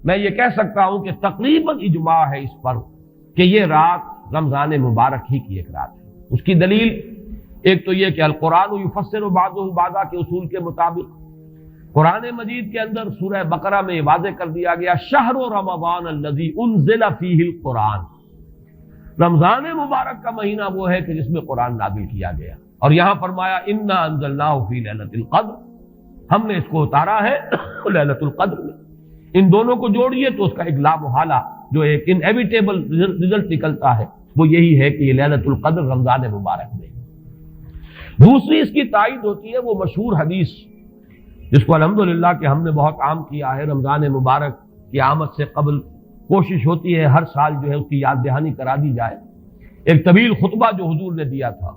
میں یہ کہہ سکتا ہوں کہ تقریباً اجماع ہے اس پر کہ یہ رات رمضان مبارک ہی کی ایک رات ہے۔ اس کی دلیل ایک تو یہ کہ القرآن یفسر بعضہ بعضا کے اصول کے مطابق قرآن مجید کے اندر سورہ بقرہ میں یہ واضح کر دیا گیا شہر رمضان الذی انزل فیہ القرآن، رمضان مبارک کا مہینہ وہ ہے کہ جس میں قرآن نازل کیا گیا، اور یہاں فرمایا انا انزلناہ فی لیلۃ القدر، ہم نے اس کو اتارا ہے لیلۃ القدر میں۔ ان دونوں کو جوڑیے تو اس کا ایک لا محالہ جو ایک انیویٹیبل رزلٹ نکلتا ہے وہ یہی ہے کہ یہ لیلۃ القدر رمضان مبارک میں۔ دوسری اس کی تائید ہوتی ہے وہ مشہور حدیث جس کو الحمدللہ کہ ہم نے بہت عام کیا ہے، رمضان مبارک کی آمد سے قبل کوشش ہوتی ہے ہر سال جو ہے اس کی یاد دہانی کرا دی جائے۔ ایک طویل خطبہ جو حضور نے دیا تھا،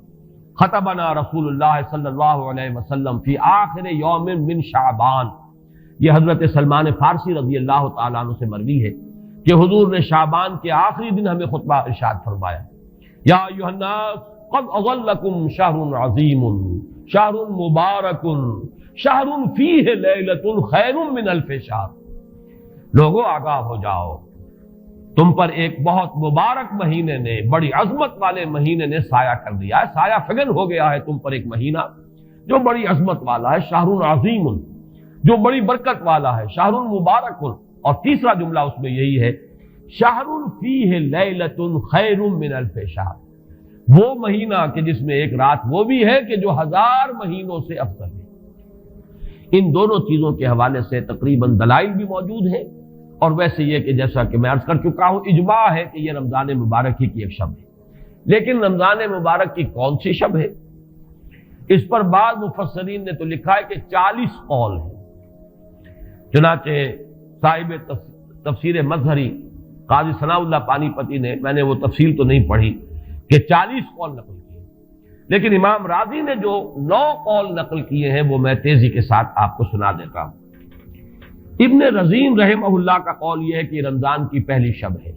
خطبنا رسول اللہ صلی اللہ علیہ وسلم فی آخر یوم من شعبان، یہ حضرت سلمان فارسی رضی اللہ تعالیٰ عنہ سے مروی ہے کہ حضور نے شعبان کے آخری دن ہمیں خطبہ ارشاد فرمایا، یا ایھا الناس قد اظلکم شہر عظیم شہر مبارک شہر فیہ لیلۃ خیر من الف شہر، لوگوں آگاہ ہو جاؤ، تم پر ایک بہت مبارک مہینے نے، بڑی عظمت والے مہینے نے سایہ کر دیا ہے، سایہ فگن ہو گیا ہے تم پر ایک مہینہ جو بڑی عظمت والا ہے، شہر عظیم جو بڑی برکت والا ہے، شہر مبارک، اور تیسرا جملہ اس میں یہی ہے شہر فیہ لیلۃ خیر من الف شہر، وہ مہینہ کہ جس میں ایک رات وہ بھی ہے کہ جو 1000 مہینوں سے افضل ہے۔ ان دونوں چیزوں کے حوالے سے تقریباً دلائل بھی موجود ہیں، اور ویسے یہ کہ جیسا کہ میں عرض کر چکا ہوں اجماع ہے کہ یہ رمضان مبارک ہی کی ایک شب ہے۔ لیکن رمضان مبارک کی کون سی شب ہے؟ اس پر بعض مفسرین نے تو لکھا ہے کہ 40 قول ہیں۔ چنانچہ صاحب تفسیر مظہری قاضی ثناء اللہ پانی پتی نے، میں نے وہ تفصیل تو نہیں پڑھی، کہ 40 قول نقل کیے، لیکن امام راضی نے جو 9 قول نقل کیے ہیں وہ میں تیزی کے ساتھ آپ کو سنا دیتا ہوں۔ ابن رزین رحمہ اللہ کا قول یہ ہے کہ رمضان کی پہلی شب ہے۔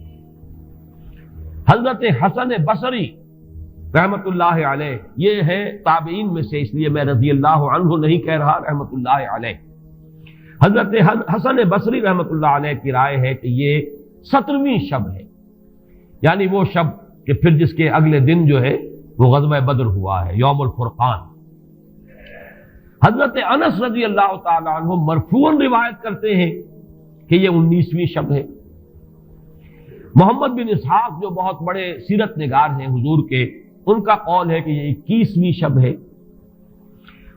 حضرت حسن بصری رحمۃ اللہ علیہ، یہ ہے تابعین میں سے، اس لیے میں رضی اللہ عنہ نہیں کہہ رہا، رحمۃ اللہ علیہ، حضرت حسن بصری رحمۃ اللہ علیہ کی رائے ہے کہ یہ 17ویں شب ہے، یعنی وہ شب کہ پھر جس کے اگلے دن جو ہے وہ غزوہ بدر ہوا ہے، یوم الفرقان۔ حضرت انس رضی اللہ تعالی عنہ مرفوعاً روایت کرتے ہیں کہ یہ 19ویں شب ہے۔ محمد بن اسحاق جو بہت بڑے سیرت نگار ہیں حضور کے، ان کا قول ہے کہ یہ 21ویں شب ہے۔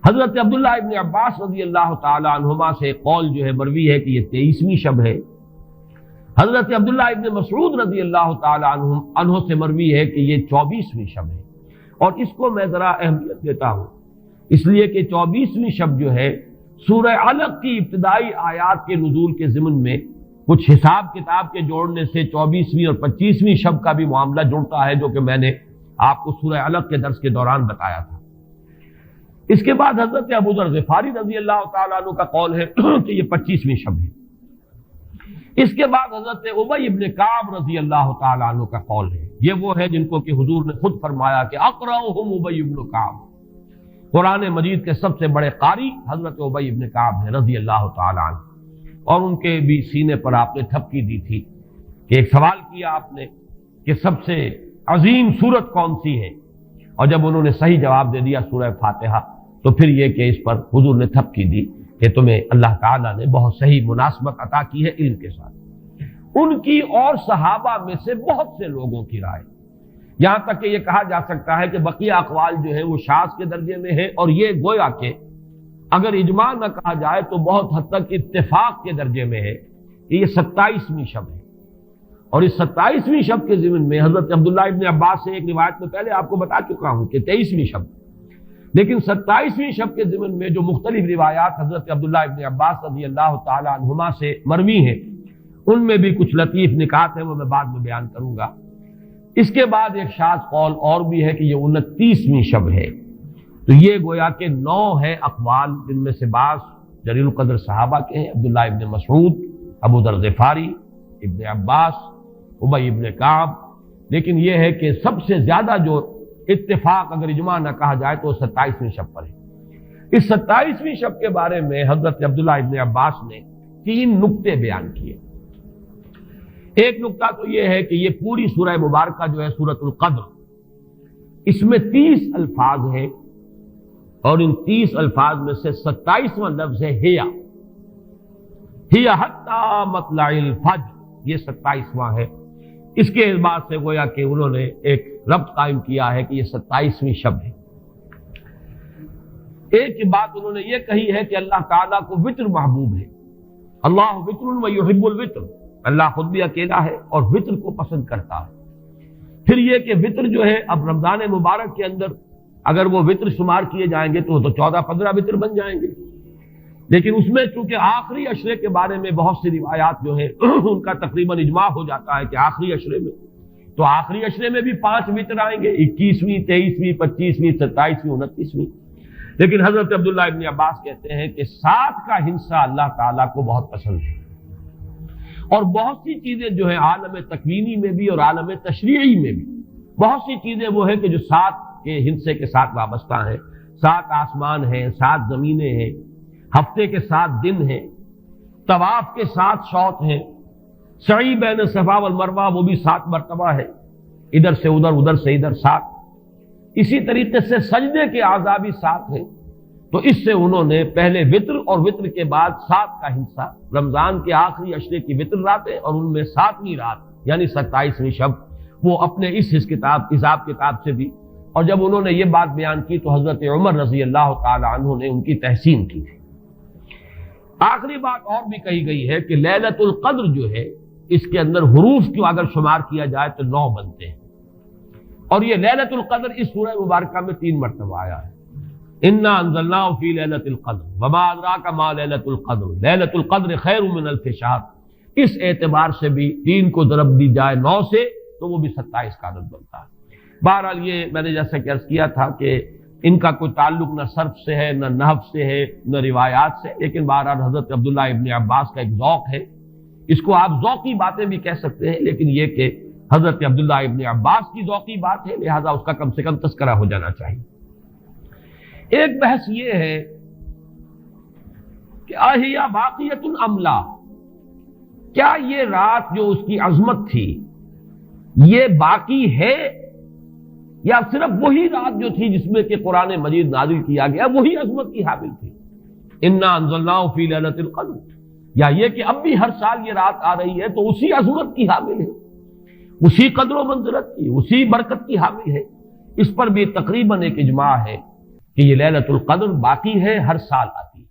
حضرت عبداللہ ابن عباس رضی اللہ تعالی عنہما سے قول جو ہے مروی ہے کہ یہ 23ویں شب ہے۔ حضرت عبداللہ ابن مسعود رضی اللہ تعالی عنہ سے مروی ہے کہ یہ 24ویں شب ہے، اور اس کو میں ذرا اہمیت دیتا ہوں اس لیے کہ 24ویں شب جو ہے سورہ علق کی ابتدائی آیات کے نزول کے ضمن میں کچھ حساب کتاب کے جوڑنے سے 24ویں اور 25ویں شب کا بھی معاملہ جڑتا ہے، جو کہ میں نے آپ کو سورہ علق کے درس کے دوران بتایا تھا۔ اس کے بعد حضرت ابو ذر غفاری رضی اللہ تعالیٰ عنہ کا قول ہے کہ یہ 25ویں شب ہے۔ اس کے بعد حضرت ابی ابن کعب رضی اللہ تعالیٰ عنہ کا قول ہے، یہ وہ ہے جن کو کہ حضور نے خود فرمایا کہ اقرأہم ابی ابن کعب، قرآن مجید کے سب سے بڑے قاری حضرت ابی ابن کعب ہے رضی اللہ تعالیٰ عنہ، اور ان کے بھی سینے پر آپ نے تھپکی دی تھی کہ ایک سوال کیا آپ نے کہ سب سے عظیم سورت کون سی ہے، اور جب انہوں نے صحیح جواب دے دیا سورہ فاتحہ، تو پھر یہ کہ اس پر حضور نے تھپکی دی کہ تمہیں اللہ تعالیٰ نے بہت صحیح مناسبت عطا کی ہے علم کے ساتھ۔ ان کی اور صحابہ میں سے بہت سے لوگوں کی رائے، یہاں تک کہ یہ کہا جا سکتا ہے کہ بقیہ اقوال جو ہیں وہ شاذ کے درجے میں ہیں، اور یہ گویا کہ اگر اجماع نہ کہا جائے تو بہت حد تک اتفاق کے درجے میں ہے کہ یہ 27ویں شب ہے۔ اور اس 27ویں شب کے ضمن میں حضرت عبداللہ ابن عباس سے ایک روایت میں پہلے آپ کو بتا چکا ہوں کہ 23ویں شب، لیکن 27ویں شب کے ضمن میں جو مختلف روایات حضرت عبداللہ ابن عباس رضی اللہ تعالی عنہما سے مروی ہیں، ان میں بھی کچھ لطیف نکات ہیں، وہ میں بعد میں بیان کروں گا۔ اس کے بعد ایک شاذ قول اور بھی ہے کہ یہ 29ویں شب ہے، تو یہ گویا کہ 9 ہے اقوال، جن میں سے بعض جلیل القدر صحابہ کے ہیں، عبداللہ ابن مسعود، ابو ذر غفاری، ابن عباس، ابی ابن کعب، لیکن یہ ہے کہ سب سے زیادہ جو اتفاق اگر اجماع نہ کہا جائے تو 27ویں شب پر ہے۔ اس 27ویں شب کے بارے میں حضرت عبداللہ ابن عباس نے 3 نکتے بیان کیے۔ ایک نقطہ تو یہ ہے کہ یہ پوری سورہ مبارکہ جو ہے سورۃ القدر، اس میں 30 الفاظ ہیں، اور ان 30 الفاظ میں سے 27واں لفظ ہے ہیا حتی مطلع الفجر، یہ 27واں ہے۔ اس کے اعتبار سے گویا کہ انہوں نے ایک ربط قائم کیا ہے کہ یہ 27ویں شب ہے۔ ایک بات انہوں نے یہ کہی ہے کہ اللہ تعالیٰ کو وطر محبوب ہے، اللہ وطر و یحب الوطر، اللہ خود بھی اکیلا ہے اور وطر کو پسند کرتا ہے۔ پھر یہ کہ وطر جو ہے اب رمضان مبارک کے اندر اگر وہ وطر شمار کیے جائیں گے تو 14-15 وطر بن جائیں گے، لیکن اس میں چونکہ آخری عشرے کے بارے میں بہت سی روایات جو ہیں ان کا تقریباً اجماع ہو جاتا ہے کہ آخری عشرے میں، تو آخری عشرے میں بھی 5 وطر آئیں گے، 21ویں، 23ویں، 25ویں، 27ویں، 29ویں۔ لیکن حضرت عبداللہ ابن عباس کہتے ہیں کہ 7 کا ہنسہ اللہ تعالیٰ کو بہت پسند ہے، اور بہت سی چیزیں جو ہیں عالم تکوینی میں بھی اور عالم تشریعی میں بھی بہت سی چیزیں وہ ہیں کہ جو 7 کے ہنسے کے ساتھ وابستہ ہیں۔ 7 آسمان ہیں، 7 زمینیں ہیں، ہفتے کے 7 دن ہیں، طواف کے 7 شوط ہیں، سعی بین صفا والمروہ وہ بھی 7 مرتبہ ہے، ادھر سے ادھر، ادھر سے ادھر 7۔ اسی طریقے سے سجدے کے اعضاء بھی 7 ہیں، تو اس سے انہوں نے پہلے وطر اور وطر کے بعد 7 کا ہنسہ، رمضان کے آخری عشرے کی وطر راتیں اور ان میں 7ویں رات یعنی 27ویں شب، وہ اپنے اس حساب کتاب سے بھی۔ اور جب انہوں نے یہ بات بیان کی تو حضرت عمر رضی اللہ تعالی عنہ نے ان کی تحسین کی تھی۔ آخری بات اور بھی کہی گئی ہے کہ لیلۃ القدر جو ہے اس کے اندر حروف کو اگر شمار کیا جائے تو 9 بنتے ہیں، اور یہ لیلۃ القدر اس سورہ مبارکہ میں 3 مرتبہ آیا ہے۔ انا انزلناه فی لیلۃ القدر وما ادراک ما لیلۃ القدر لیلۃ القدر خیر من الف شہر، اس اعتبار سے بھی 3 کو ضرب دی جائے 9 سے تو وہ بھی 27 کا عدد بنتا ہے۔ بہرحال یہ میں نے جیسا کہ عرض کیا تھا کہ ان کا کوئی تعلق نہ صرف سے ہے، نہ نحو سے ہے، نہ روایات سے، لیکن بہرحال حضرت عبداللہ ابن عباس کا ایک ذوق ہے، اس کو آپ ذوقی باتیں بھی کہہ سکتے ہیں، لیکن یہ کہ حضرت عبداللہ ابن عباس کی ذوقی بات ہے، لہذا اس کا کم سے کم تذکرہ ہو جانا چاہیے۔ ایک بحث یہ ہے کہ اہیا باقیۃ ام لا، کیا یہ رات جو اس کی عظمت تھی یہ باقی ہے، یا صرف وہی رات جو تھی جس میں کہ قرآن مجید نازل کیا گیا وہی عظمت کی حامل تھی؟ انا انزلناہ فی لیلۃ القدر، یا یہ کہ اب بھی ہر سال یہ رات آ رہی ہے تو اسی عظمت کی حامل ہے، اسی قدر و منزلت کی، اسی برکت کی حامل ہے؟ اس پر بھی تقریباً ایک اجماع ہے کہ یہ لیلۃ القدر باقی ہے، ہر سال آتی ہے۔